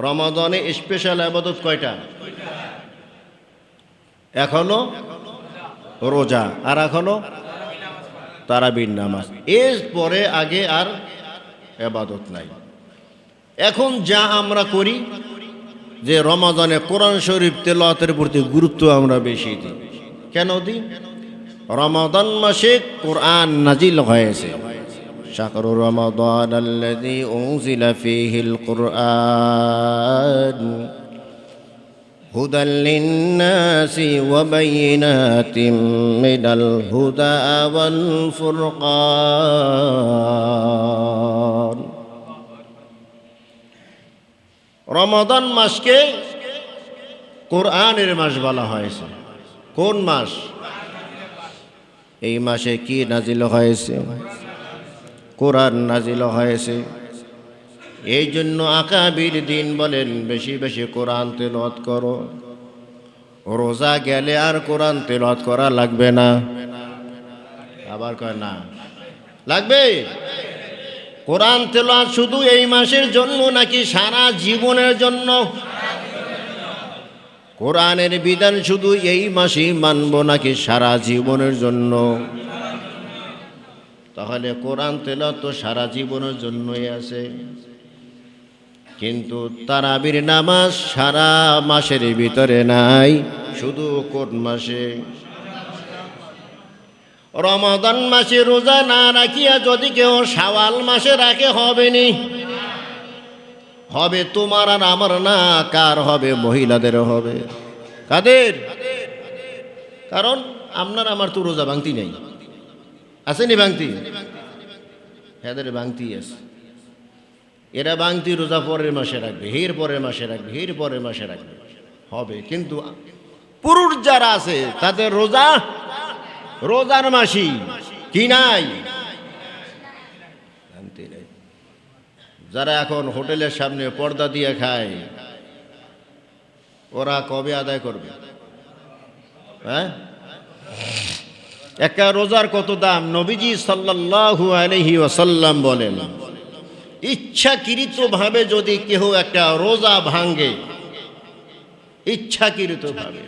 রমাদানে স্পেশাল ইবাদত কয়টা? এখনো রোজা, আর এখনো তারাবির নামাজ। এর পরে আগে আর ইবাদত নাই। এখন যা আমরা করি যে রমাদানে কোরআন শরীফ তেলাওয়াতের প্রতি গুরুত্ব আমরা বেশি দিই। কেন দিই? রমাদান মাসে কোরআন নাজিল হয়েছে। শাহরু রমাদান আল্লাযী উনজিলা ফীহিল কুরআন হুদাল লিন্নাসি ওয়া বাইয়িনাতিম মিনাল হুদা ওয়াল ফুরকান। রমাদান মাসকে কোরআনের মাস বলা হয়েছে। কোন মাস? এই মাসে কি নাজিল হয়েছে? কোরআন নাজিল হয়েছে। এই জন্য আকাবির দিন বলেন বেশি বেশি কোরআন তেলাওয়াত করো। রোজা গেলে আর কোরআন তেলাওয়াত করা লাগবে না। আবার কয় না লাগবে? কোরআন তেলাওয়াত শুধু এই মাসের জন্য নাকি সারা জীবনের জন্য? কোরআনের বিধান শুধু এই মাসেই মানব নাকি সারা জীবনের জন্য? তাহলে কোরআন তেলাওয়াত তো সারা জীবনের জন্যই আছে। কিন্তু তারাবির নামাজ সারা মাসের ভিতরে নাই, শুধু কোন মাসে? রমাদান মাসে রোজা না রাখিয়া যদি কেউ শাওয়াল মাসে রাখে হবে নি? হবে তোমার আর আমার না, কার হবে? মহিলাদের হবে। কাদের? কারণ আপনার আমার তো রোজা ভাঙতি নাই। আসেনি ভাঙতি? এদের ভাঙতি আছে। এরা ভাঙতি রোজা পরের মাসে রাখবে, হের পরের মাসে রাখবে, হের পরের মাসে রাখবে, হবে। কিন্তু পুরুষ যারা আছে তাদের রোজা রোজার মাসি কি নাই? ভাঙতি নাই। যারা এখন হোটেলের সামনে পর্দা দিয়ে খায়, ওরা কবে আদায় করবে? হ্যাঁ, একটা রোজার কত দাম? নবীজি সাল্লাল্লাহু আলাইহি ওয়াসাল্লাম বলেন, ইচ্ছাকৃতভাবে যদি কেহ একটা রোজা ভাঙে, ইচ্ছাকৃতভাবে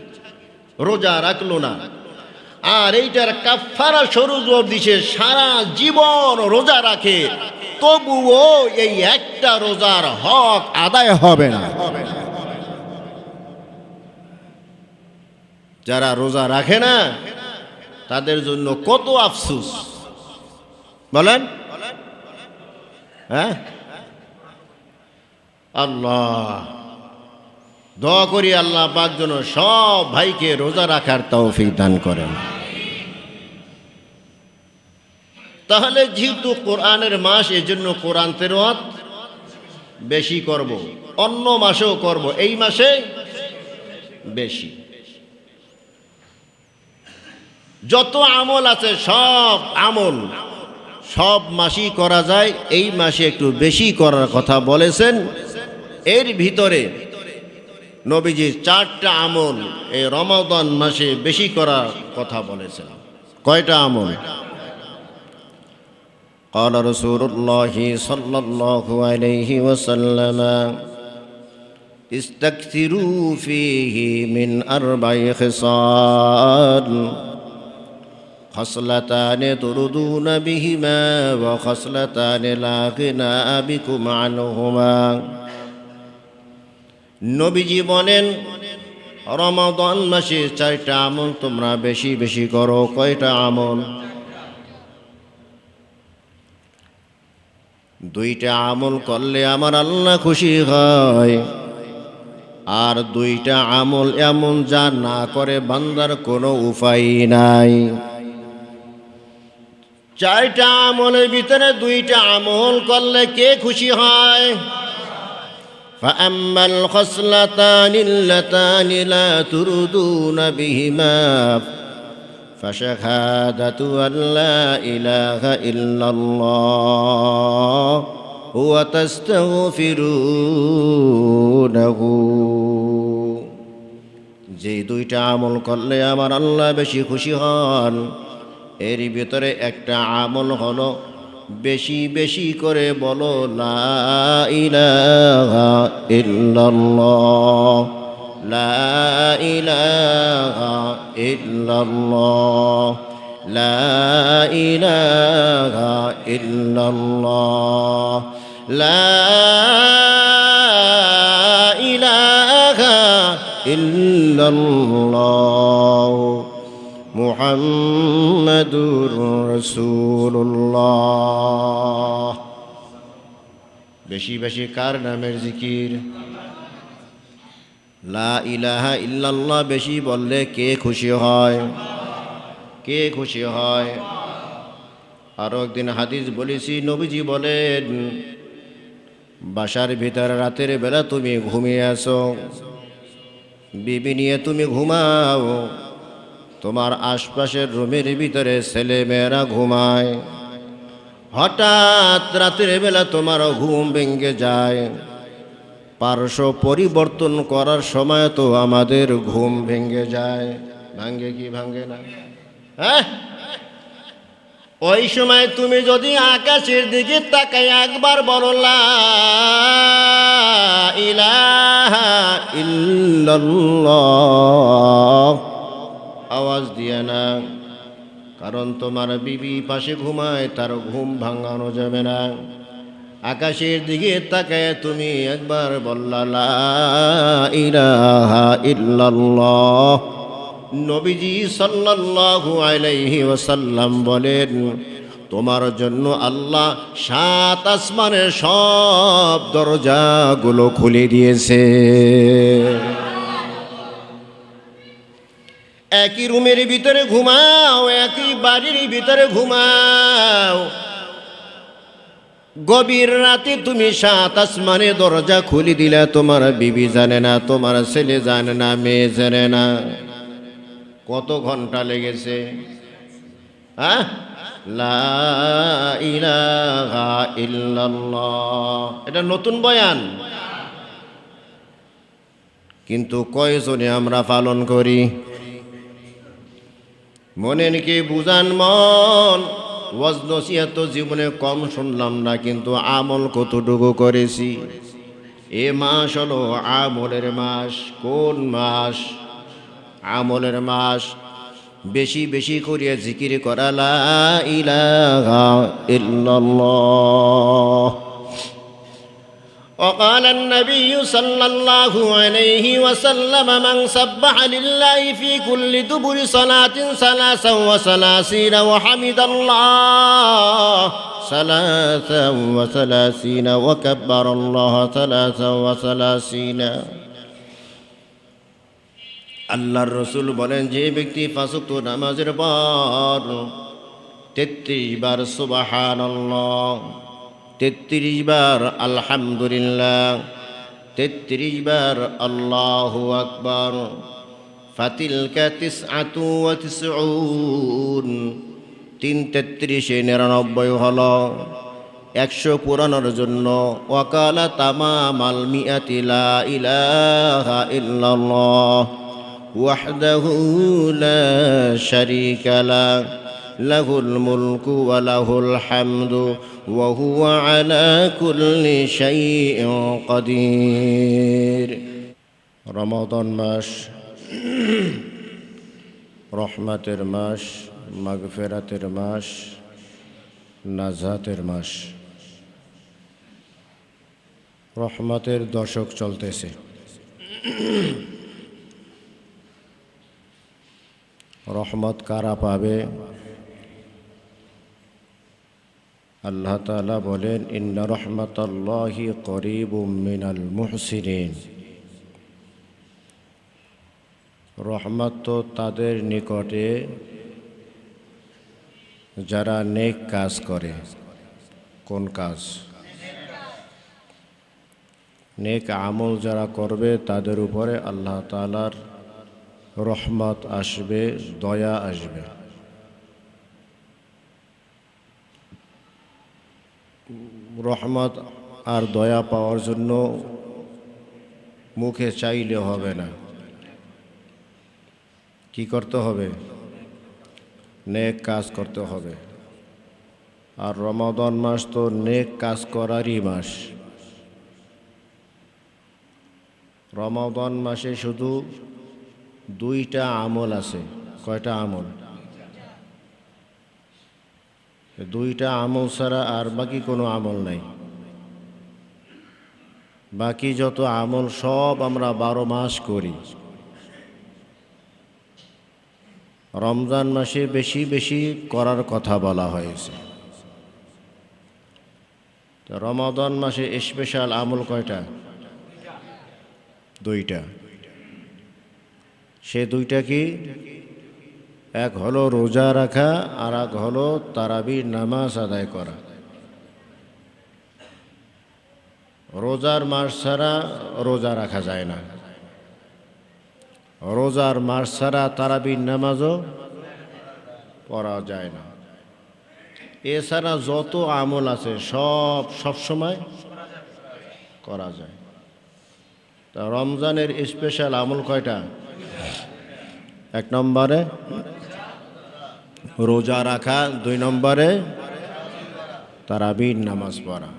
রোজা রাখলো না, আর এইটার কাফারা স্বরূপ দিছে সারা জীবন রোজা রাখে, তবুও এই একটা রোজার হক আদায় হবে না। যারা রোজা রাখে না তাদের জন্য কত আফসোস বলেন। হ্যাঁ, আল্লাহ দোয়া করি আল্লাহ পাক যেন সব ভাইকে রোজা রাখার তৌফিক দান করেন। তাহলে যেহেতু কোরআনের মাস, এজন্য কোরআন তেলাওয়াত বেশি করব, অন্য মাসেও করব, এই মাসে বেশি। যত আমল আছে সব আমল সব মাসেই করা যায়, এই মাসে একটু বেশি করার কথা বলেছেন। এর ভিতরে নবীজি 4টা আমল এই রমাদান মাসে বেশি করার কথা বলেছেন। কয়টা আমল? قال رسول الله صلى الله عليه وسلم استكثروا فيه من 4 خصال خصلتان تردون بهما وخصلتان لا غنى بكم عنهما। নবীজি বলেন রমাদান মাসে 4টা আমল তোমরা বেশি বেশি করো। কয়টা আমল? 2টা আমল করলে আমার আল্লাহ খুশি হয়, আর 2টা আমল এমন যা না করে বান্দার কোনো উপায় নাই। 4টা আমলের ভিতরে 2টা আমল করলে কে খুশি হয়? فأما الخصلتان اللتان لا تردون بهما فشهادة أن لا إله إلا الله وتستغفرونه। যে 2টা আমল করলে আমার আল্লাহ বেশি খুশি হন, এর ভিতরে একটা আমল হলো বেশি বেশি করে বলো লা ইলাহা ইল্লাল্লাহ, লা ইলাহা ইল্লাল্লাহ, লা ইলাহা ইল্লাল্লাহ, লা ইলাহা ইল্লাল্লাহ মুহাম্মাদুর রাসূলুল্লাহ। বেশি বেশি কার নামের জিকির? লা ইলাহা ইল্লাল্লাহ বেশি বললে কে খুশি হয়? কে খুশি হয়? আরো একদিন হাদিস বলেছি, নবীজি বলেন, বাসার ভিতরে রাতের বেলা তুমি ঘুমিয়ে আসো, বিবি নিয়ে তুমি ঘুমাও, তোমার আশপাশের রুমের ভিতরে ছেলে মেয়েরা ঘুমায়, হঠাৎ রাতের বেলা তোমার ঘুম ভেঙে যায়, পার্শ্ব পরিবর্তন করার সময় তো আমাদের ঘুম ভেঙে যায়। ভাঙ্গে কি ভাঙ্গে না? হ্যাঁ, ওই সময় তুমি যদি আকাশের দিকে তাকাই একবার বলো লা ইলাহা ইল্লাল্লাহ, আওয়াজ দিয়ে না, কারণ তোমার বিবি পাশে ঘুমায়, তার ঘুম ভাঙানো যাবে না। আকাশের দিকে তাকায় তুমি একবার বললা লা ইলাহা ইল্লাল্লাহ, নবীজি সাল্লাল্লাহু আলাইহি ওয়াসাল্লাম বলেন, তোমার জন্য আল্লাহ 7 আসমানের সব দরজাগুলো খুলে দিয়েছে। একই রুমের ভিতরে ঘুমাও, একই বাড়ির ভিতরে ঘুমাও, গভীর রাতে তুমি 7 আসমানে দরজা খুলে দিলে, তোমার বিবি জানে না, তোমার ছেলে জানে না, মেয়ে জানে না। কত ঘন্টা লেগেছে? হ্যাঁ, লা ইলাহা ইল্লাল্লাহ, এটা নতুন বয়ান, কিন্তু কয়জনে আমরা পালন করি? মনে নাকি বুঝান মন, ওয়াজ নসিহত জীবনে কম শুনলাম না, কিন্তু আমল কতটুকু করেছি। এ মাস হলো আমলের মাস। কোন মাস? আমলের মাস। বেশি বেশি করিয়া জিকির করা লা ইলাহা ইল্লাল্লাহ। وقال النبي صلى الله عليه وسلم من سبح لله في كل دبر صلاة 33 وحمد الله 33 وكبر الله 33। আল্লাহর রসুল বলেন, যে ব্যক্তি 5 ওয়াক্ত নামাজের পর 33 বার সুবহানাল্লাহ, 33 বার আলহামদুলিল্লাহ, 33 বার আল্লাহু আকবার, ফাতিলকা 99, 33 হলো 100 পুরানোর জন্য। ওয়াকালা তামামাল মিআতি লা ইলাহা ইল্লাল্লাহ ওয়াহদাহু লা শারীকা লাহু লাহুল মুলকু ওয়া লাহুল হামদু ওয়া হুয়া আলা কুল্লি শাইইন কাদির। রমাদান মাস রহমতের মাস, মাগফিরাতের মাস, নাজাতের মাস। রহমতের দশক চলতেছে। রহমত কারা পাবে? আল্লাহ তাআলা বলেন, ইন্না রহমাতাল্লাহি করিবুম মিনাল মুহসিনিন। রহমত তো তাদের নিকটে যারা নেক কাজ করে। কোন কাজ? নেক আমল যারা করবে তাদের উপরে আল্লাহ তাআলার রহমত আসবে, দয়া আসবে। রহমত আর দয়া পাওয়ার জন্য মুখে চাইলে হবে না, কি করতে হবে? নেক কাজ করতে হবে। আর রমাদান মাস তো নেক কাজ করারই মাস। রমাদান মাসে শুধু দুইটা আমল আছে। কয়টা আমল? দুইটা আমল ছাড়া আর বাকি কোনো আমল নাই। বাকি যত আমল সব আমরা 12 মাস করি। রমজান মাসে বেশি বেশি করার কথা বলা হয়েছে। তো রমাদান মাসে স্পেশাল আমল কয়টা? দুইটা। সে দুইটা কি? এক হলো রোজা রাখা, আর এক হলো তারাবির নামাজ আদায় করা। রোজার মাস ছাড়া রোজা রাখা যায় না। রোজার মাস ছাড়া তারাবির নামাজও পড়া যায় না। এছাড়া যত আমল আছে সব সময় করা যায়। তা রমজানের স্পেশাল আমল কয়টা? এক নম্বরে রোজা রাখা, 2 নম্বরে তারাবির নামাজ পড়া।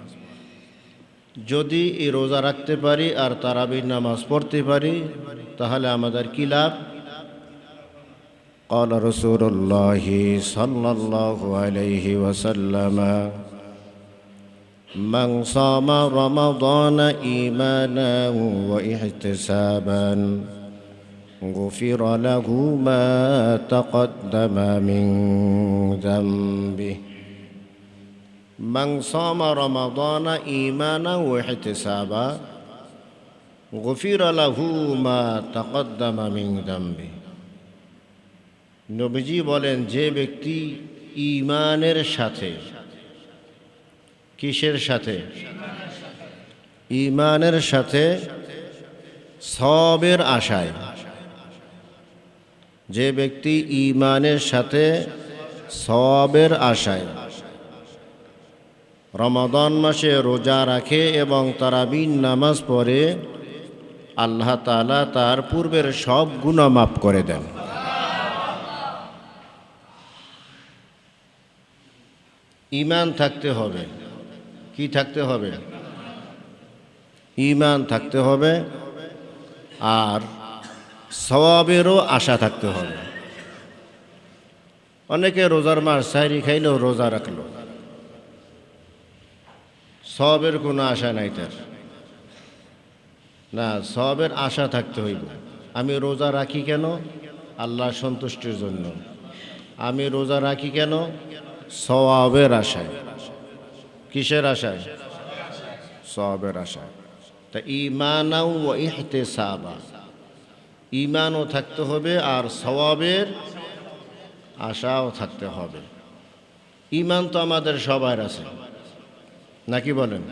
যদি এই রোজা রাখতে পারি আর তারাবির নামাজ পড়তে পারি তাহলে আমাদের কি লাভ? قال رسول الله صلى الله عليه وسلم من صام رمضان إيمانا واحتسابا غفر له ما تقدم من ذنبه من صام رمضان إيمانا واحتسابا غفر له ما تقدم من ذنبه। নবীজি বলেন, যে ব্যক্তি ঈমানের সাথে, কিসের সাথে? ঈমানের সাথে সওয়াবের আশায়, যে ব্যক্তি ঈমানের সাথে সওয়াবের আশায় রমাদান মাসে রোজা রাখে এবং তারাবির নামাজ পড়ে, আল্লাহ তাআলা তার পূর্বের সব গুনাহ মাফ করে দেন। ঈমান থাকতে হবে। কি থাকতে হবে? ঈমান থাকতে হবে, আর সওয়াবেরও আশা থাকতে হবে। অনেকে রোজার মাস সাহরি খাইলেও রোজা রাখলো, সওয়াবের কোনো আশা নাই তার। না, সওয়াবের আশা থাকতে হইব। আমি রোজা রাখি কেন? আল্লাহর সন্তুষ্টির জন্য। আমি রোজা রাখি কেন? সওয়াবের আশায়। কিসের আশায়? সওয়াবের আশায়। তা ঈমানাও ওয়া ইহতিসাবা, ঈমানও থাকতে হবে আর সওয়াবের আশাও থাকতে হবে। ঈমান তো আমাদের সবার আছে, নাকি বলেন?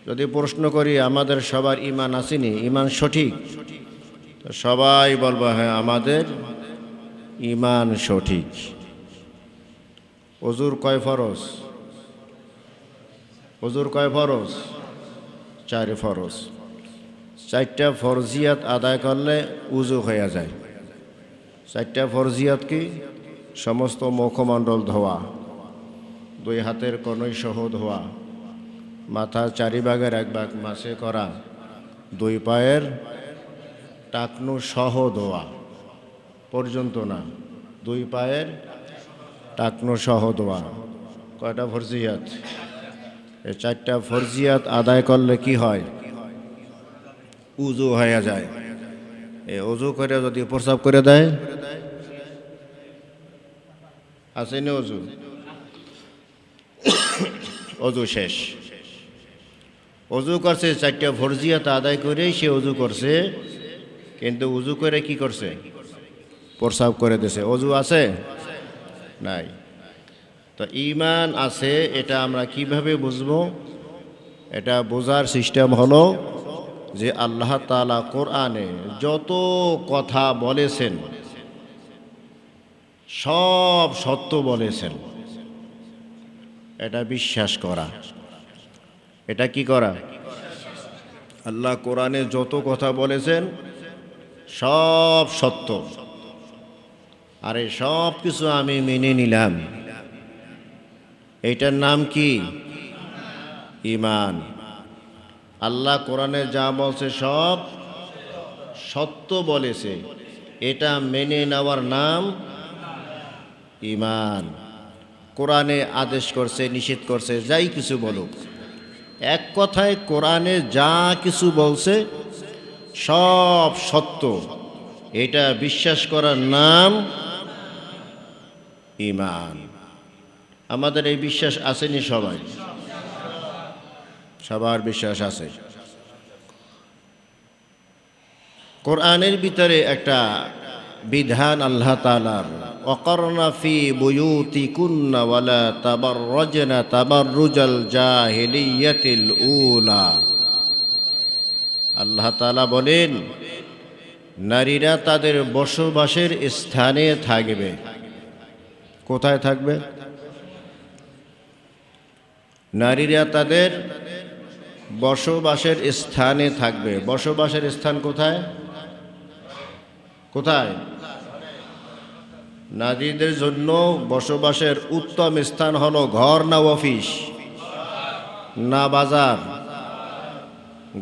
যদি প্রশ্ন করি আমাদের সবার ঈমান আসেনি, ঈমান সঠিক, তো সবাই বলবো হ্যাঁ আমাদের ঈমান সঠিক। ওজুর কয় ফরজ? ওজুর কয় ফরজ? 4 ফরজ। 4টা ফরজিয়াত আদায় করলে উজু হয়ে যায়। 4টা ফরজিয়াত কি? সমস্ত মুখমণ্ডল ধোয়া, 2 হাতের কনুই সহ ধোয়া, মাথার 4 ভাগের 1 ভাগ মাসে করা, 2 পায়ের টাকনু সহ ধোয়া পর্যন্ত না, 2 পায়ের টাকনু সহ ধোয়া। কয়টা ফরজিয়াত? এই 4টা ফরজিয়াত আদায় করলে কি হয়? উজু হয়ে যায়। এই উজু করে যদি প্রস্রাব করে দেয়, আসেনি অজু? অজু শেষ। অজু করছে, 4টা ফরজিয়াত আদায় করেই সে অজু করছে, কিন্তু উজু করে কি করছে? প্রস্রাব করে দিয়েছে। অজু আছে? নাই। তো ঈমান আছে, এটা আমরা কিভাবে বুঝবো? এটা বোঝার সিস্টেম হলো যে আল্লাহ তাআলা কোরআনে যত কথা বলেছেন সব সত্য বলেছেন, এটা বিশ্বাস করা। এটা কি করা? আল্লাহ কোরআনে যত কথা বলেছেন সব সত্য, আর এই সব কিছু আমি মেনে নিলাম, এইটার নাম কি? ঈমান। আল্লাহ কোরআনে যা বলছে সব সত্য বলেছে, এটা মেনে নেওয়ার নাম ঈমান। কোরআনে আদেশ করছে, নিষেধ করছে, যাই কিছু বলুক, এক কথায় কোরআনে যা কিছু বলছে সব সত্য, এটা বিশ্বাস করার নাম ঈমান। আমাদের এই বিশ্বাস আসেনি সবাই? সবার বিশ্বাস আছে। কোরআনের ভিতরে একটা বিধান আল্লাহ তাআলার, ওয়াকারনা ফি বুয়ুতিকুন্না ওয়ালা তাবাররাজনা তাবাররুজাল জাহিলিয়াতিল উলা। আল্লাহ তাআলা বলেন, নারীরা তাদের বসবাসের স্থানে থাকবে। কোথায় থাকবে? নারীরা তাদের বসবাসের স্থানে থাকবে। বসবাসের স্থান কোথায়? কোথায়? নারীদের জন্য বসবাসের উত্তম স্থান হলো ঘর না অফিস না বাজার?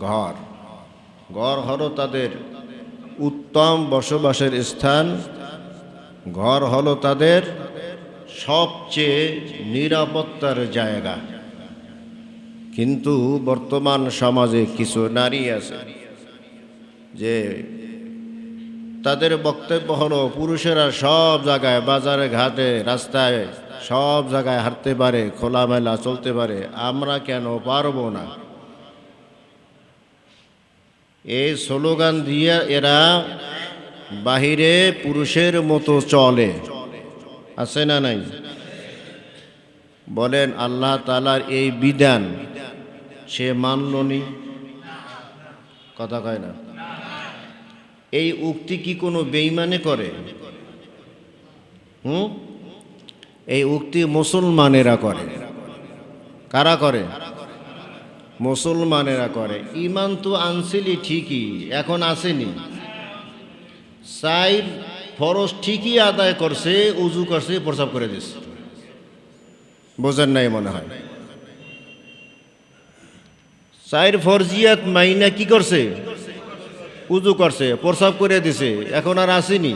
ঘর। ঘর হলো তাদের উত্তম বসবাসের স্থান। ঘর হলো তাদের সবচেয়ে নিরাপত্তার জায়গা। কিন্তু বর্তমান সমাজে কিছু নারী আছে যে তাদের বক্তব্য হলো পুরুষেরা সব জায়গায়, বাজারে ঘাটে রাস্তায় সব জায়গায় হাঁটতে পারে, খোলামেলা চলতে পারে, আমরা কেন পারবো না? এই স্লোগান দিয়ে এরা বাহিরে পুরুষের মতো চলে। আছে না নাই? বলেন, আল্লাহ তাআলার এই বিধান সে মানলনি? কথা কয় না। এই উক্তি কি কোনো বেঈমানে করে? এই উক্তি মুসলমানেরা করে। কারা করে? মুসলমানেরা করে। ঈমান তো আনছিলি ঠিকই, এখন আসেনি। সাইর ফরজ ঠিকই আদায় করছে, উজু করছে, প্রসাব করে দিচ্ছে। বোঝেন নাই মনে হয়। সাইর ফরজিয়াত মাইনা কি করছে? উজু করছে, প্রসাব করে দিছে, এখন আর আসেনি।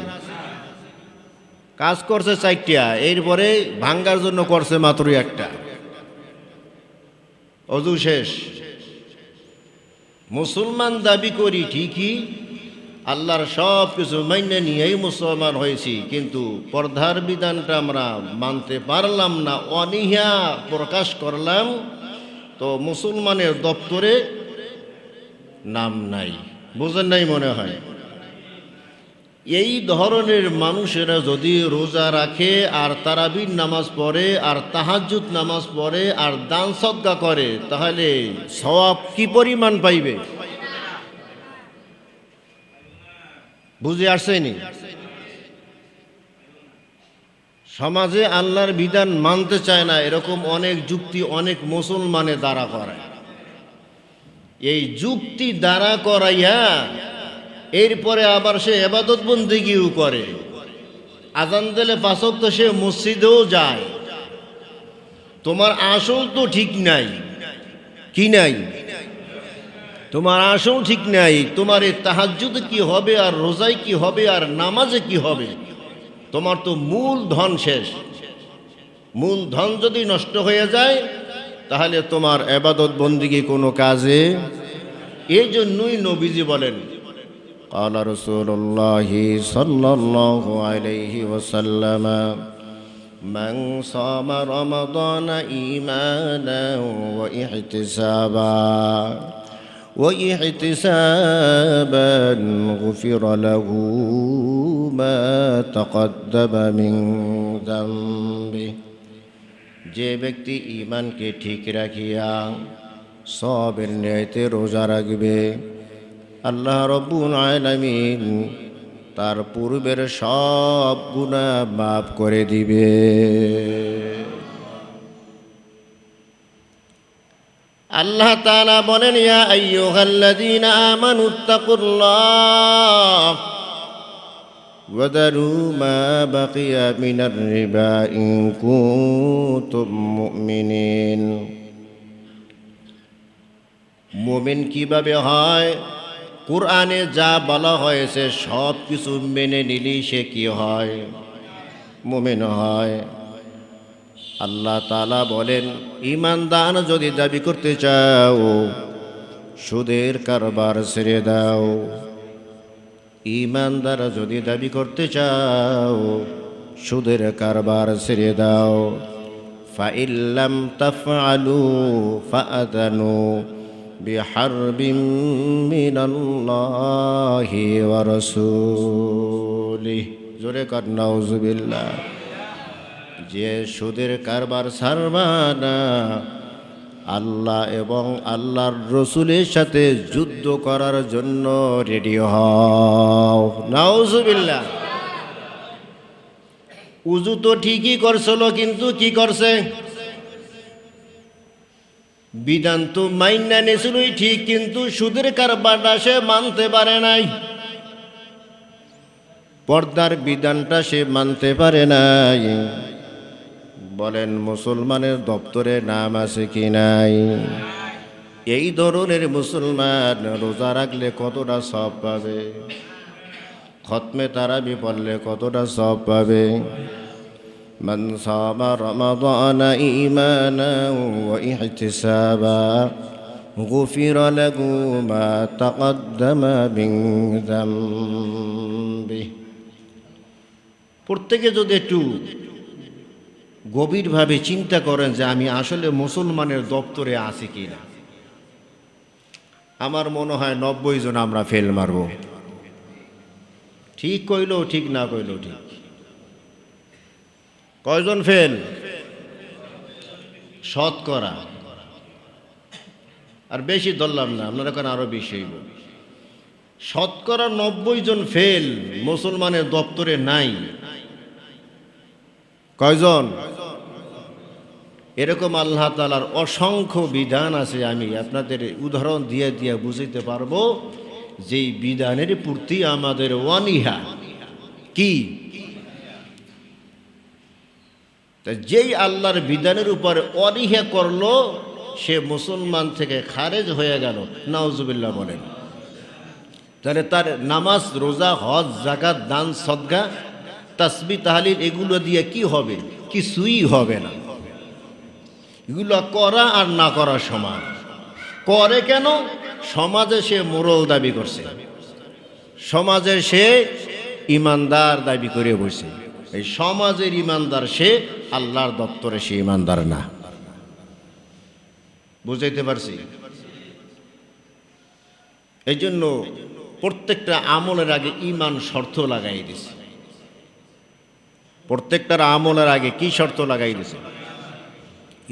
কাজ করছে চারটা, এরপরে ভাঙ্গার জন্য করছে মাত্র একটা। অজু শেষ। মুসলমান দাবি করি ঠিকই, আল্লাহর সব কিছু মাইনে নিয়েই মুসলমান হয়েছি, কিন্তু পর্দার বিধানটা আমরা মানতে পারলাম না, অনীহা প্রকাশ করলাম, তো মুসলমানের দপ্তরে নাম নাই। বুঝেন নাই মনে হয়। এই ধরনের মানুষেরা যদি রোজা রাখে আর তারাবির নামাজ পড়ে আর তাহাজ্জুদ নামাজ পড়ে আর দান সদকা করে, তাহলে সওয়াব কি পরিমাণ পাইবে? বুঝে আসেনি? সমাজে আল্লাহর বিধান মানতে চায় না, এরকম অনেক যুক্তি অনেক মুসলমানে দাঁড়া করায়। এই যুক্তি দাঁড়া করাইয়া এরপরে আবার সে ইবাদত বন্দেগীও করে। আজান দিলে পাঁচ ওয়াক্ত সে মসজিদেও যায়। তোমার আসল তো ঠিক নাই। কি নাই? তোমার আসল ঠিক নাই। তোমার এই তাহাজ্জুদে কি হবে, আর রোজায় কি হবে, আর নামাজে কি হবে? তোমার তো মূল ধন শেষ। মূল ধন যদি নষ্ট হয়ে যায়, তাহলে তোমার ইবাদত বন্দেগী কোনো কাজে। এই জন্যই নবীজি বলেন, قال رسول الله صلى الله عليه وسلم من صام رمضان إيمانا واحتسابا غفر له ما تقدم من ذنبه। যে ব্যক্তি ঈমানকে ঠিক রাখিয়া সবের নিয়তে রোজা রাখবে, আল্লাহ রব্বুল আলামিন তার পূর্বের সব গুনাহ মাফ করে দিবে। আল্লাহ তাআলা বলেন, ইয়া আইয়ুহাল্লাযীনা আমানুত্তাকুল্লাহ وذروا ما بقي من الربا إن كنتم مؤمنين মুমিন কিভাবে হয়? কুরআনে যা বলা হয়েছে সব কিছু মেনে নিলেই সে কি হয়? মুমিন হয়। আল্লাহ তাআলা বলেন, ঈমানদার যদি দাবি করতে চাও সুদের কারবার ছেড়ে দাও। ঈমানদার যদি দাবি করতে চাও সুদের কারবার ছেড়ে দাও। ফাইল্লাম তাফআলু ফাআযানু বিহারবিম মিনাল্লাহি ওয়া রাসূলিহি। জোরে কর নাউযুবিল্লাহ। যে সুদের কারবার ছাড়বা না, আল্লাহ এবং আল্লাহর রসুলের সাথে যুদ্ধ করার জন্য রেডি হও। নাউযুবিল্লাহ। উযু তো ঠিকই করছিল, কিন্তু কি করছে? বিধান তো মাইন্না নিয়েছিলই ঠিক, কিন্তু সুদের কারবারটা সে মানতে পারে নাই। পর্দার বিধানটা সে মানতে পারে নাই। বলেন, মুসলমানের দপ্তরে নাম আছে কি নাই? এই ধরনের মুসলমান রোজা রাখলে কতটা সওয়াব পাবে? খতমে তারাবি পড়লে কতটা সওয়াব পাবে? মান সামা রমাদানা ঈমানান ওয়া ইহতিসাবা গুফিরা লাহু মা তাকদ্দামা মিন যামবি। প্রত্যেকে যদি একটু গভীরভাবে চিন্তা করেন যে আমি আসলে মুসলমানের দপ্তরে আছি কি না, আমার মনে হয় 90 জন আমরা ফেল মারব। ঠিক কইলেও ঠিক, না কইলেও ঠিক। কয়জন ফেল? শতকরা। আর বেশি ধরলাম না, আপনারা কেন আরো বেশি হইব। শতকরা 90 জন ফেল মুসলমানের দপ্তরে নাই। কয়জন? এরকম আল্লাহ তাআলার অসংখ্য বিধান আছে, আমি আপনাদের উদাহরণ দিয়ে দিয়ে বুঝাইতে পারবো। যেই বিধানের প্রতি আমাদের ওয়ানিহা কি, যেই আল্লাহর বিধানের উপর অনীহা করলো সে মুসলমান থেকে খারেজ হয়ে গেল। নাউযুবিল্লাহ বলেন। তাহলে তার নামাজ, রোজা, হজ, যাকাত, দান, সদকা, তাসবিহ, তাহলিল এগুলো দিয়ে কি হবে? কিছুই হবে না। এগুলো করা আর না করা সমান। করে কেন? সমাজে সে মোরল দাবি করছে, সমাজে সে ইমানদার দাবি করে বসে। এই সমাজের ইমানদার সে, আল্লাহর দপ্তরে সে ইমানদার না। বুঝাইতে পারছি? এই জন্য প্রত্যেকটা আমলের আগে ঈমান শর্ত লাগাই দিছে। প্রত্যেকটার আমলের আগে কি শর্ত লাগাই দিছে?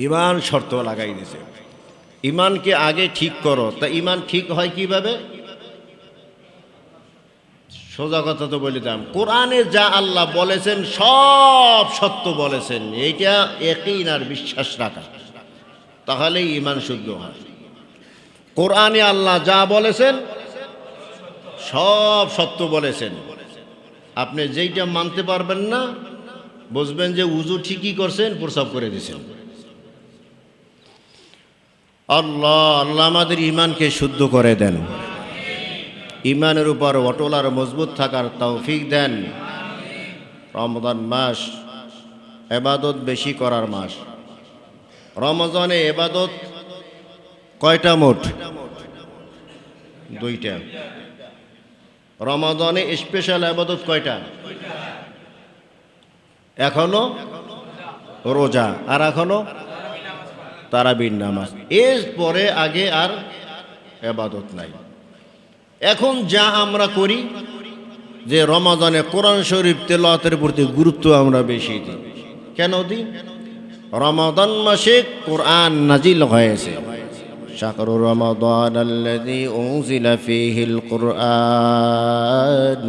ঈমান শর্ত লাগাই দিছে। ঈমানকে আগে ঠিক করো। তা ঈমান ঠিক হয় কিভাবে? সোজা কথা তো বলে দিলাম, কোরআনে যা আল্লাহ বলেছেন সব সত্য বলেছেন, এইটা ইয়াকিন আর বিশ্বাস রাখা, তাহলেই ঈমান শুদ্ধ হয়। কোরআনে আল্লাহ যা বলেছেন সব সত্য বলেছেন। আপনি যেইটা মানতে পারবেন না, বুঝবেন যে উযু ঠিকই করছেন, প্রসাব করে দিয়েছেন। আল্লাহ আল্লাহ আমাদের ঈমানকে শুদ্ধ করে দেন, ঈমানের উপর অটল আর মজবুত থাকার তৌফিক দেন। রমজান মাস ইবাদত বেশি করার মাস। রমজানে ইবাদত কয়টা মোট? 2টা। রমজানে স্পেশাল ইবাদত কয়টা? এখনো রোজা, আর এখনো তারাবির নামাজ। এর পরে আগে আর ইবাদত নাই। এখন যা আমরা করি যে রমজানে কোরআন শরীফ তেলাওয়াতের প্রতি গুরুত্ব আমরা বেশি দিই। কেন দিই? রমাদান মাসে কোরআন নাজিল হয়েছে। শাহরু রমাদানাল্লাযী উনজিলা ফীহিল কুরআন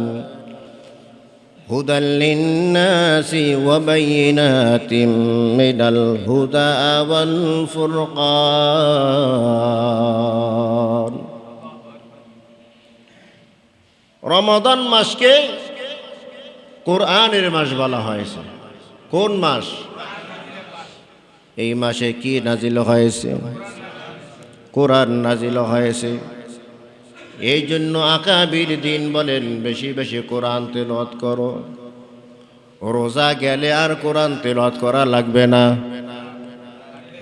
হুদাল লিন্নাসি ওয়া বাইয়িনাতিম মিনাল হুদা ওয়াল ফুরকান। রমাদান মাসকে কোরআনের মাস বলা হয়েছে। কোন মাস? এই মাসে কি নাজিল হয়েছে? কোরআন নাজিল হয়েছে। এই জন্য আকাবির দিন বলেন বেশি বেশি কোরআন তেলাওয়াত করো। রোজা গেলে আর কোরআন তেলাওয়াত করা লাগবে না।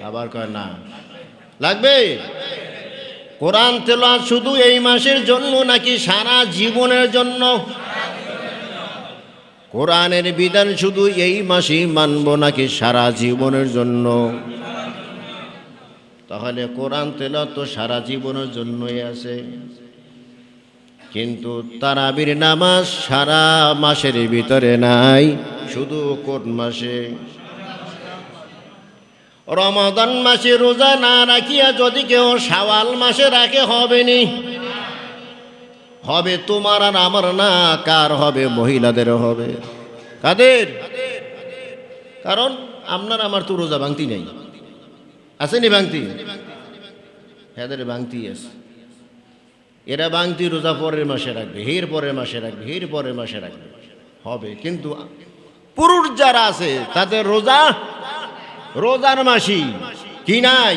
আবার কয় না, লাগবে। কোরআন তেলাওয়াত শুধু এই মাসের জন্য নাকি সারা জীবনের জন্য? কোরআনের বিধান শুধু এই মাসেই মানব নাকি সারা জীবনের জন্য? তাহলে কোরআন তেলাওয়াত তো সারা জীবনের জন্যই আছে। কিন্তু তারাবির নামাজ সারা মাসের ভিতরে নাই, শুধু কোন মাসে? রমাদান মাসে রোজা না রাখিয়া যদি কেউ শাওয়াল মাসে রাখে হবে নি? হবে তোমার আর আমার না, কার হবে? মহিলাদের হবে। কাদের? কারণ আপনার আমার তো রোজা ভাঙতি নেই, আসেনি ভাঙতি? এদের ভাঙতি আছে। এরা ভাঙতি রোজা পরের মাসে রাখবে, হের পরের মাসে রাখবে, হের পরের মাসে রাখবে, হবে। কিন্তু পুরুষ যারা আছে তাদের রোজা রোজার মাসি কি নাই?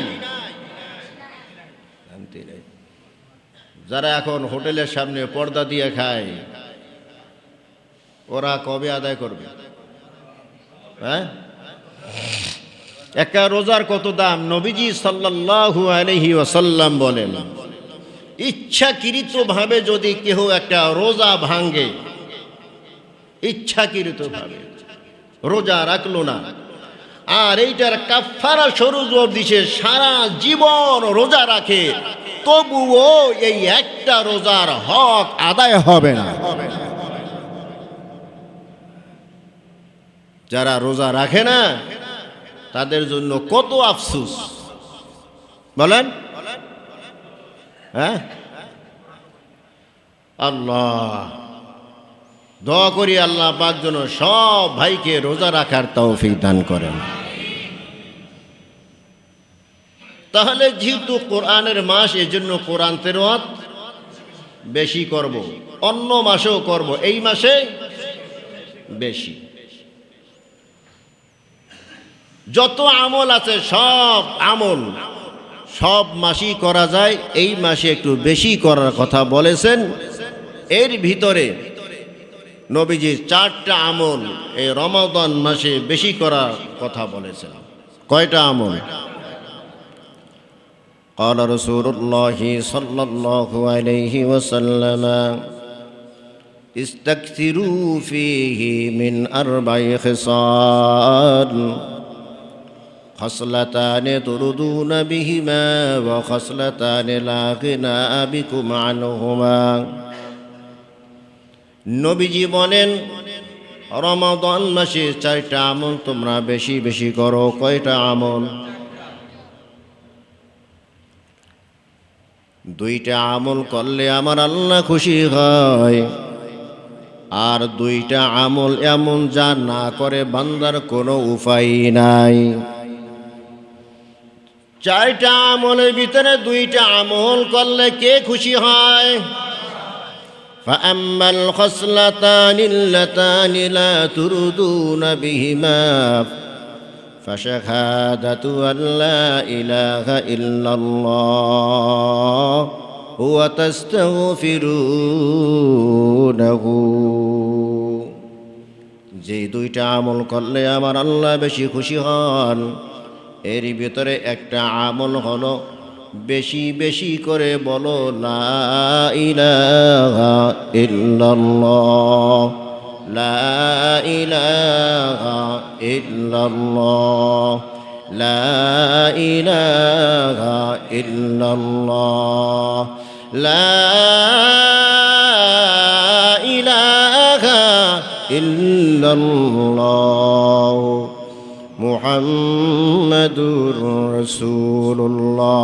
ভাঙতি নেই। যারা এখন হোটেলের সামনে পর্দা দিয়ে খায়, ওরা কবে আদায় করবে? হ্যাঁ, একটা রোজার কত দাম? নবীজি সাল্লাল্লাহু আলাইহি ওয়াসাল্লাম বলেন, ইচ্ছাকৃতভাবে যদি কেহ একটা রোজা ভাঙে, ইচ্ছাকৃতভাবে রোজা রাখলো না, আর এইটার কাফারা স্বরূপ দিছে সারা জীবন রোজা রাখে, তবুও এই একটা রোজার হক আদায় হবে না। যারা রোজা রাখে না তাদের জন্য কত আফসোস বলেন। হ্যাঁ, আল্লাহ দোয়া করি আল্লাহ পাক যেন সব ভাইকে রোজা রাখার তৌফিক দান করেন। তাহলে যেহেতু কোরআনের মাস, এজন্য কোরআন তেলাওয়াত বেশি করব, অন্য মাসেও করব, এই মাসে বেশি। যত আমল আছে সব আমল সব মাসেই করা যায়, এই মাসে একটু বেশি করার কথা বলেছেন। এর ভিতরে নবীজি 4টা আমল এই রমাদান মাসে বেশি করার কথা বলেছেন। কয়টা আমল? قال رسول الله صلى الله عليه وسلم استكثروا فيه من 4 خصال خصلتان تردون بهما وخصلتان لا غنى بكم عنهما। নবীজি বলেন রমাদান মাসে 4টা আমল তোমরা বেশি বেশি করো। কয়টা আমল? 2টা আমল করলে আমার আল্লাহ খুশি হয়, আর 2টা আমল এমন যা না করে বান্দার কোনো উপায় নাই। 4টা আমলের ভিতরে 2টা আমল করলে কে খুশি হয়? فأما الخصلتان اللتان لا تردون بهما فشهادة أن لا إله إلا الله وتستغفرونه। যে 2টা আমল করলে আমার আল্লাহ বেশি খুশি হন, এর ভিতরে একটা আমল হলো বেশি বেশি করে বলো লা ইলাহা ইল্লাল্লাহ, লা ইলাহা ইল্লাল্লাহ, লা ইলাহা ইল্লাল্লাহ, লা ইলাহা ইল্লাল্লাহ মুহাম্মাদুর রাসূলুল্লাহ।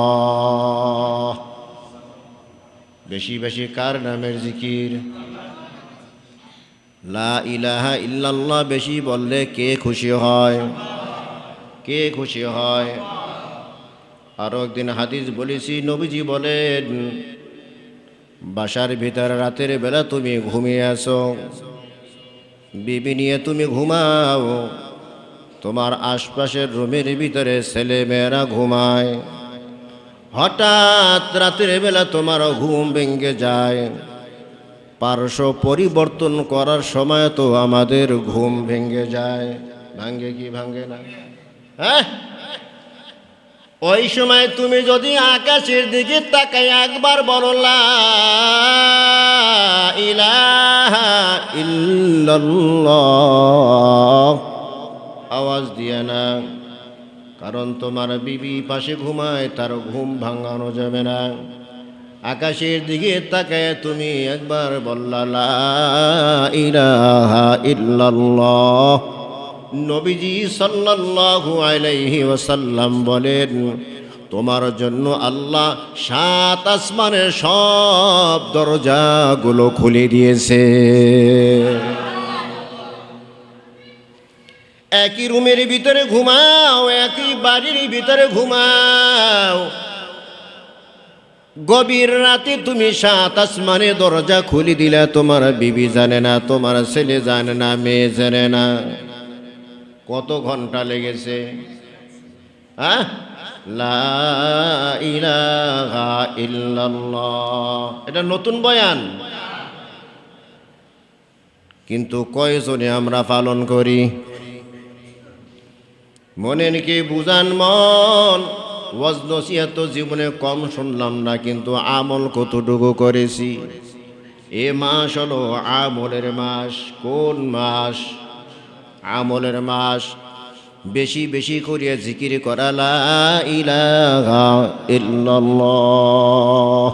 বেশি বেশি কার নামের জিকির? লা ইলাহা ইল্লাল্লাহ বেশি বললে কে খুশি হয়? কে খুশি হয়? আরো একদিন হাদিস বলেছি, নবীজি বলেন বাসার ভিতরে রাতের বেলা তুমি ঘুমিয়ে আসো, বিবি নিয়ে তুমি ঘুমাও, তোমার আশপাশের রুমের ভিতরে ছেলে মেয়েরা ঘুমায়, হঠাৎ রাতের বেলা তোমার ঘুম ভেঙে যায়। পার্শ্ব পরিবর্তন করার সময় তো আমাদের ঘুম ভেঙে যায়, ভাঙ্গে কি ভাঙ্গে না? হ্যাঁ, ওই সময় তুমি যদি আকাশের দিকে তাকাই একবার বলো লা ইলাহা ইল্লাল্লাহ, আওয়াজ দিয়ে না, কারণ তোমার বিবি পাশে ঘুমায়, তার ঘুম ভাঙানো যাবে না। আকাশের দিকে তাকায় তুমি একবার বললা লা ইলাহা ইল্লাল্লাহ। নবীজি সাল্লাল্লাহু আলাইহি ওয়াসাল্লাম বলেন, তোমার জন্য আল্লাহ 7 আসমানের সব দরজাগুলো খুলে দিয়েছে। একই রুমের ভিতরে ঘুমাও, একই বাড়ির ভিতরে ঘুমাও, গভীর রাতে তুমি 7 আসমানের দরজা খুলে দিলে, তোমার বিবি জানে না, তোমার ছেলে জানে না, মেয়ে জানে না। কত ঘন্টা লেগেছে? হ্যাঁ, লা ইলাহা ইল্লাল্লাহ, এটা নতুন বয়ান, কিন্তু কয়জনে আমরা পালন করি? মনে নাকি বুঝান মন, ওয়াজ নসিহত তো জীবনে কম শুনলাম না, কিন্তু আমল কতটুকু করেছি। এ মাস হলো আমলের মাস। কোন মাস? আমলের মাস। বেশি বেশি করিয়া জিকির করা লা ইলাহা ইল্লাল্লাহ।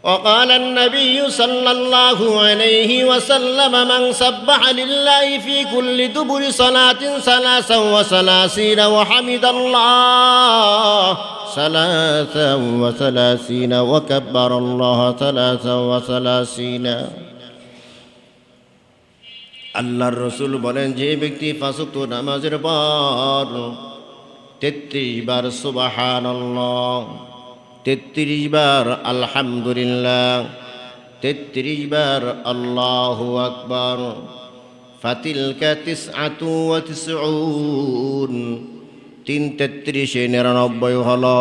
وقال النبي صلى الله عليه وسلم من سبح لله في كل دبر صلاة 33 وحمد الله 33 وكبر الله 33। আল্লাহর রসুল বলেন, যে ব্যক্তি 5 ওয়াক্ত নামাজের পর 33 বার সুবহানাল্লাহ, 33 বার আলহামদুলিল্লাহ, 33 বার আল্লাহু আকবার, ফাতিলকা 99, 33 99 হলো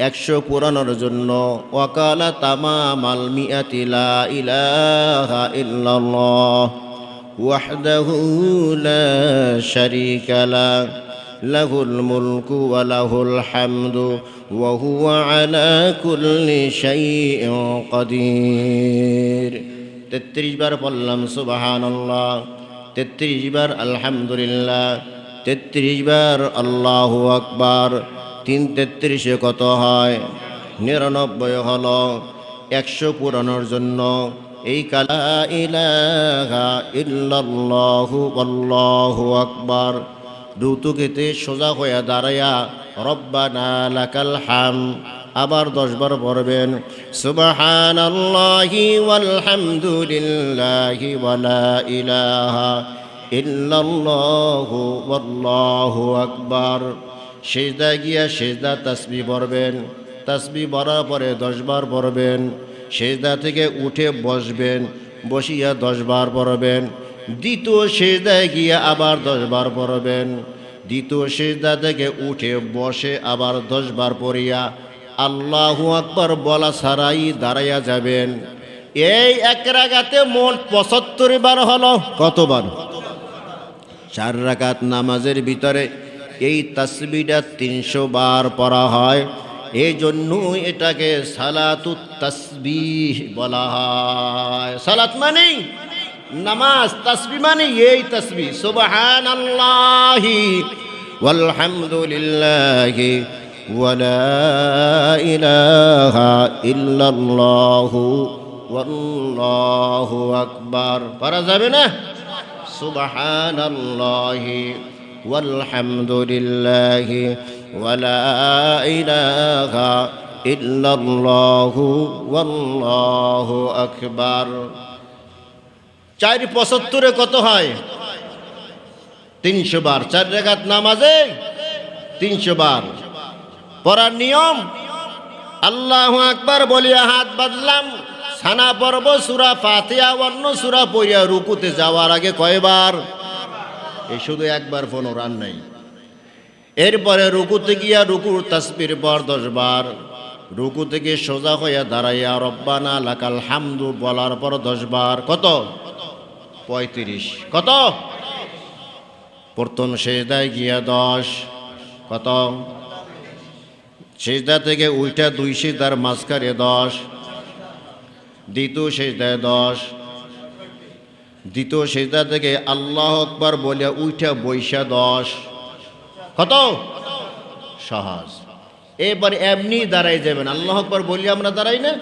100 পুরানোর জন্য। ওয়াকালা তামামাল মিআতি লা ইলাহা ইল্লাল্লাহ ওয়াহদাহু লা শারীকা লাহ লাহুল মুলকু ওয়া লাহুল হামদু ওয়া হুয়া আলা কুল্লি শাইইন কাদির। 33 বার বললাম সুবহানাল্লাহ, 33 বার আলহামদুলিল্লাহ, 33 বার আল্লাহু আকবার। 33 কত হয়? 99 হলো 100 পুরানোর জন্য। এই লা ইলাহা ইল্লাল্লাহু আল্লাহু আকবার দ্রুতগতিতে সোজা হয়ে দাঁড়ায়া রব্বানা লাকাল হামদ আবার 10 বার পড়বেন। সুবহানাল্লাহি ওয়াল হামদুলিল্লাহি ওয়া লা ইলাহা ইল্লাল্লাহু ওয়াল্লাহু আকবার। সিজদা গিয়া সিজদা তাসবিহ পড়বেন, তাসবিহ পড়ার পরে 10 বার পড়বেন। সিজদা থেকে উঠে বসবেন, বসিয়া 10 বার পড়বেন। দ্বিতীয় সিজদায় গিয়া আবার 10 বার পড়বেন। দ্বিতীয় সিজদা থেকে উঠে বসে আবার 10 বার পড়িয়া আল্লাহু আকবার বলা ছাড়াই দাঁড়াইয়া যাবেন। এই এক রাকাতে মোট 75 বার হলো। কতবার? 4 রাকাত নামাজের ভিতরে এই তাসবিহটা 300 বার পড়া হয়। এই জন্য এটাকে সালাতুত তাসবিহ বলা হয়। সালাত মানে নামাজ, তাসবিহ মানে এই তাসবিহ। সুবহানাল্লাহি ওয়াল হামদুলিল্লাহি ওয়া লা ইলাহা ইল্লাল্লাহু ওয়াল্লাহু আকবার। পারা যাবে না? সুবহানাল্লাহি ওয়াল হামদুলিল্লাহি ওয়া লা ইলাহা ইল্লাল্লাহু ওয়াল্লাহু আকবার। 475 কত হয়? 300 বার। 4 রাকাত নামাজে 300 বার পড়ার নিয়ম। আল্লাহু আকবার বলিয়া হাত বাঁধলাম, সানা পড়ব সূরা ফাতিহা অন্য সূরা পড়িয়া রুকুতে যাওয়ার আগে কয়বার? এই শুধু একবার ফোন রান নাই। এরপরে রুকুতে গিয়া রুকুর তাসবির পর 10 বার, রুকু থেকে সোজা হইয়া দাঁড়াইয়া রব্বানা লাকাল হামদু বলার পর 10 বার। কত? 35। কত? প্রথম সেজদায় গিয়া 10। কত? সেজদা থেকে উল্টা 2 সেজদার মাঝখানে 10। দ্বিতীয় সেজদায় 10। দ্বিতীয় সেজদা থেকে আল্লাহু আকবার বলিয়া উল্টা বৈশা 10। কত? সহজ। এবার এমনি দাঁড়াই যাবেন। আল্লাহু আকবার বললে আমরা দাঁড়াই না,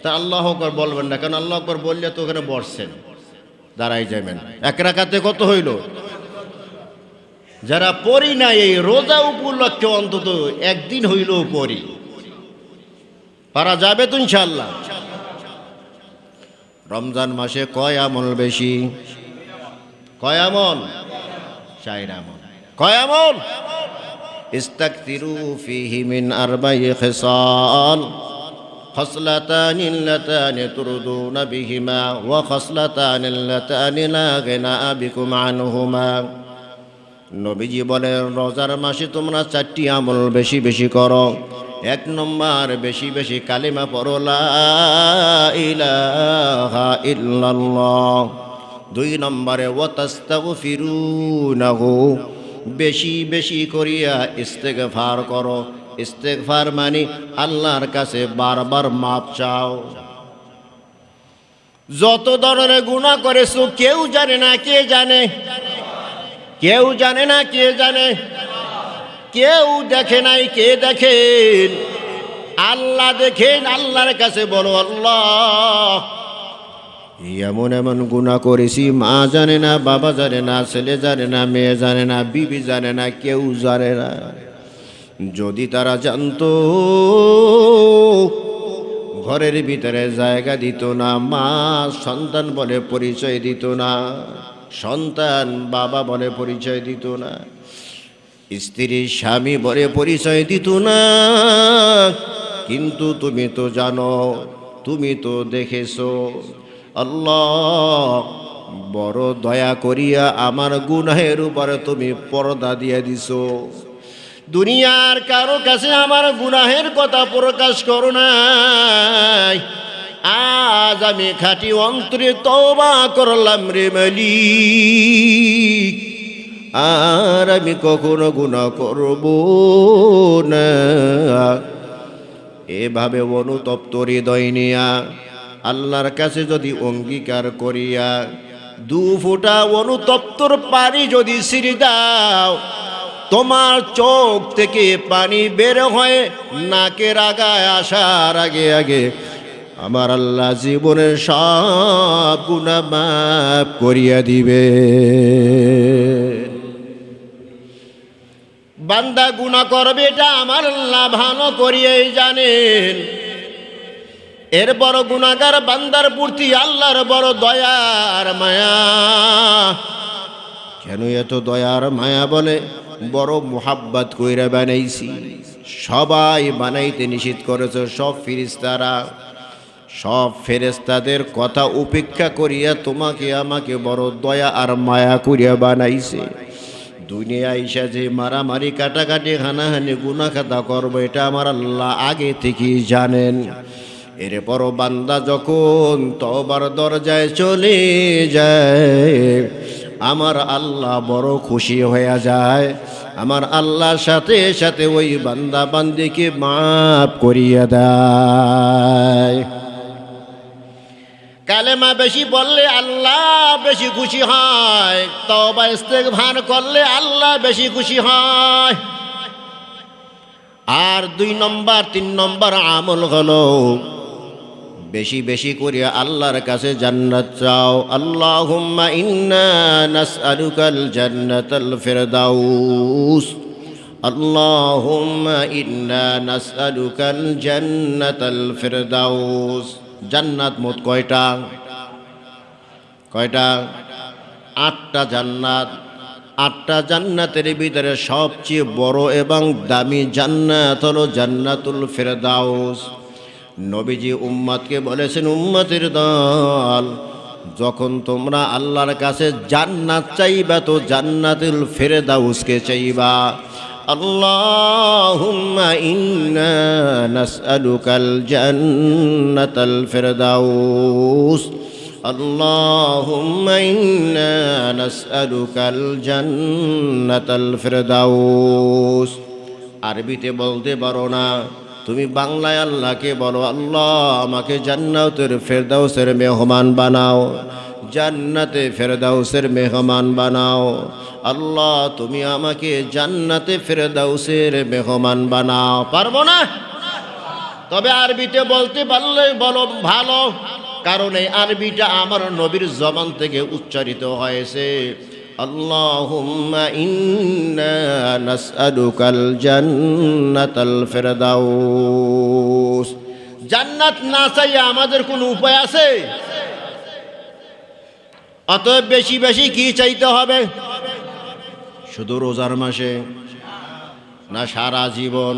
তা আল্লাহু আকবার বলবেন না, কারণ আল্লাহু আকবার বললে তো ওখানে বসছেন, দাঁড়াই যাবেন। এক রাকাতে কত হইল? যারা পড়ি না এই রোজা উপলক্ষে অন্তত একদিন হইলেও পড়ি, পারা যাবে তো ইনশাআল্লাহ। রমজান মাসে কয় আমল বেশি? কয় আমল? 4 আমল। কয় আমল? ইস্তাকতিরু ফীহি মিন আরবা'i খিসাল খসলাতানি আল্লাতানি তুরদুনা বিহিমা ওয়া খসলাতানি আল্লাতানি লা গিনা বিকুম আনহুমা। নবীজি বলেন রোজার মাসে তোমরা 4টি আমল বেশি বেশি করো। 1 নম্বর, বেশি বেশি কালিমা পড়ো লা ইলাহা ইল্লাল্লাহ। 2 নম্বরে ওয়া তাস্তাগফিরুনাহু, বেশি বেশি করিয়া ইস্তেগফার করো। ইস্তেগফার মানে আল্লাহর কাছে বারবার মাপ চাও। যত ধরনের গুনাহ করেছো কেউ জানে না, কে জানে? কেউ জানে না, কে জানে? কেউ দেখে নাই, কে দেখেন? আল্লাহ দেখেন। আল্লাহর কাছে বলো আল্লাহ এমন এমন গুনাহ করেছি, মা জানে না, বাবা জানে না, ছেলে জানে না, মেয়ে জানে না, বিবি জানে না, কেউ জানে না। যদি তারা জানতো ঘরের ভিতরে জায়গা দিত না, মা সন্তান বলে পরিচয় দিত না, সন্তান বাবা বলে পরিচয় দিত না, স্ত্রী স্বামী বলে পরিচয় দিত না। কিন্তু তুমি তো জানো, তুমি তো দেখেছো। আল্লাহ বড় দয়া করিয়া আমার গুনাহের উপরে তুমি পর্দা দিয়ে দিছো। দুনিয়ার কারো কাছে আমার গুনাহের কথা প্রকাশ করো নাই। আজ আমি খাঁটি অন্তরে তওবা করলাম রে মালিক, আর আমি কখনো গুনাহ করব না। এভাবে অনুতপ্ত হৃদয় নিয়া আল্লাহর কাছে যদি অঙ্গীকার করিয়া 2 ফোঁটা অনুতপ্তর পানি যদি ছিঁড়ে দাও, তোমার চোখ থেকে পানি বের হয়ে নাকের আগায় আসার আগে আগে আমার আল্লাহ জীবনের সব গুনাহ মাফ করিয়া দিবে। বান্দা গুনাহ করবে এটা আমার আল্লাহ ভালো করিয়াই জানেন। এর বড় গুনাহগার বান্দার প্রতি আল্লাহর বড় দয়ার মায়া। কেন এত দয়ার মায়া বলে? বড় মুহাব্বত কইরা বানাইছি। সবাই বানাইতে নিষেধ করেছে, সব ফেরেশতারা, সব ফেরেশতাদের কথা উপেক্ষা করিয়া তোমাকে আমাকে বড় দয়া আর মায়া করিয়া বানাইছে। দুনিয়া আইসা যে মারামারি কাটাকাটি হানাহানি গুনাহ খাতা করবো এটা আমার আল্লাহ আগে থেকেই জানেন। এরপর বান্দা যখন তওবার দরজায় চলে যায়, আমার আল্লাহ বড় খুশি হয়ে যায়। আমার আল্লাহর সাথে সাথে ওই বান্দা বান্দিকে মাফ করিয়া দেয়। কালেমা বেশি বললে আল্লাহ বেশি খুশি হয়, তওবা ইস্তেগফার করলে আল্লাহ বেশি খুশি হয়। আর 2 নম্বর 3 নম্বর আমল হলো বেশি বেশি করে আল্লাহর কাছে জান্নাত চাও। আল্লাহুম্মা ইন্না নাসআলুকাল জান্নাতাল ফিরদাউস, আল্লাহুম্মা ইন্না নাসআলুকাল জান্নাতাল ফিরদাউস। জান্নাত মোট কয়টা? কয়টা? 8টা জান্নাত। 8টা জান্নাতের ভিতরে সবচেয়ে বড় এবং দামি জান্নাত হলো জান্নাতুল ফিরদাউস। নবীজি উম্মতকে বলেছেন, উম্মতের দল, যখন তোমরা আল্লাহর কাছে জান্নাত চাইবা তো জান্নাতুল ফেরদাউসকে চাইবা। আল্লাহুম্মা ইন্না নাসআলুকাল জান্নাতাল ফেরদাউস, আল্লাহুম্মা ইন্না নাসআলুকাল জান্নাতাল ফেরদাউস। আরবিতে বলতে পারো না, তুমি বাংলায় আল্লাহকে বলো, আল্লাহ আমাকে জান্নাতের ফেরদাউসের মেহমান বানাও, জান্নাতে ফেরদাউসের মেহমান বানাও। আল্লাহ তুমি আমাকে জান্নাতে ফেরদাউসের মেহমান বানাও। পারবো না? তবে আরবিতে বলতে পারলে বলো ভালো, কারণ এই আরবিটা আমার নবীর জবান থেকে উচ্চারিত হয়েছে। আল্লাহুম্মা ইন্না নাসআলুকাল জান্নাতাল ফেরদাউস। জান্নাত না চাইয়া আমাদের কোনো উপায় আছে? অতএব বেশি বেশি কি চাইতে হবে? শুধু রোজার মাসে না সারা জীবন?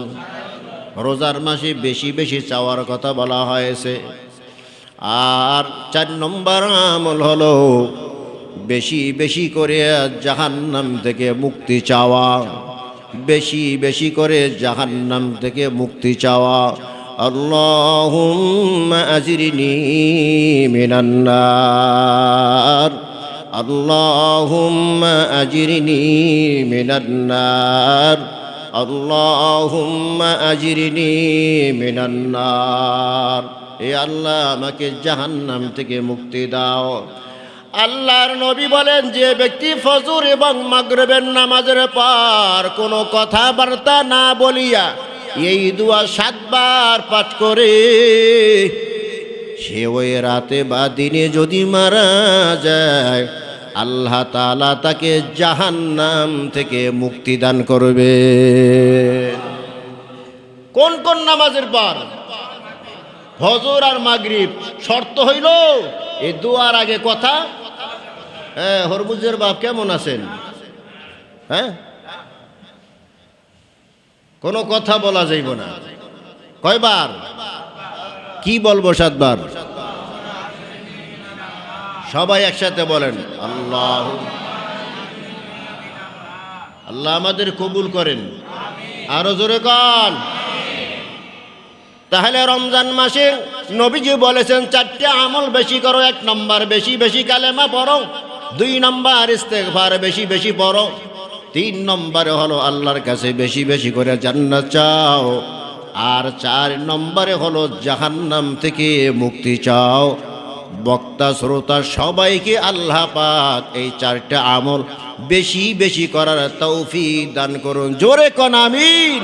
রোজার মাসে বেশি বেশি চাওয়ার কথা বলা হয়েছে। আর 4 নম্বর আমল হলো বেশি বেশি করে জাহান্নাম থেকে মুক্তি চাওয়া, বেশি বেশি করে জাহান্নাম থেকে মুক্তি চাওয়া। আল্লাহুম্মা আজিরনি মিনান নার, আল্লাহুম্মা আজিরনি মিনান নার, আল্লাহুম্মা আজিরনি মিনান নার। এ আল্লাহ আমাকে জাহান্নাম থেকে মুক্তি দাও। আল্লাহর নবী বলেন, যে ব্যক্তি ফজর এবং মাগরিবের নামাজের পর কোনো কথাবার্তা না বলিয়া এই দোয়া 7 বার পাঠ করে, সে ওই রাতে বা দিনে যদি মারা যায়, আল্লাহ তাআলা তাকে জাহান্নাম থেকে মুক্তি দান করবে। কোন কোন নামাজের পর? ফজর আর মাগরিব। শর্ত হইল এই দোয়ার আগে কথা। হ্যাঁ, হরমুজের বাপ কেমন আছেন? হ্যাঁ, কোনো কথা বলা যাইব না। কয়বার? কি বলবো? 7 বার। সবাই একসাথে বলেন, আল্লাহ। আল্লাহ আমাদের কবুল করেন। আরো জোরে কন। তাহলে রমজান মাসে নবীজি বলেছেন 4টে আমল বেশি করো। 1 নম্বর বেশি বেশি কালেমা পড়ো, 2 নম্বর ইস্তেগফার বেশি বেশি পড়ো, 3 নম্বরে হলো আল্লাহর কাছে বেশি বেশি করে জান্নাত চাও, আর 4 নম্বরে হলো জাহান্নাম থেকে মুক্তি চাও। বক্তা শ্রোতা সবাইকে আল্লাহ পাক এই 4টে আমল বেশি বেশি করার তৌফিক দান করুন। জোরে কোন আমিন।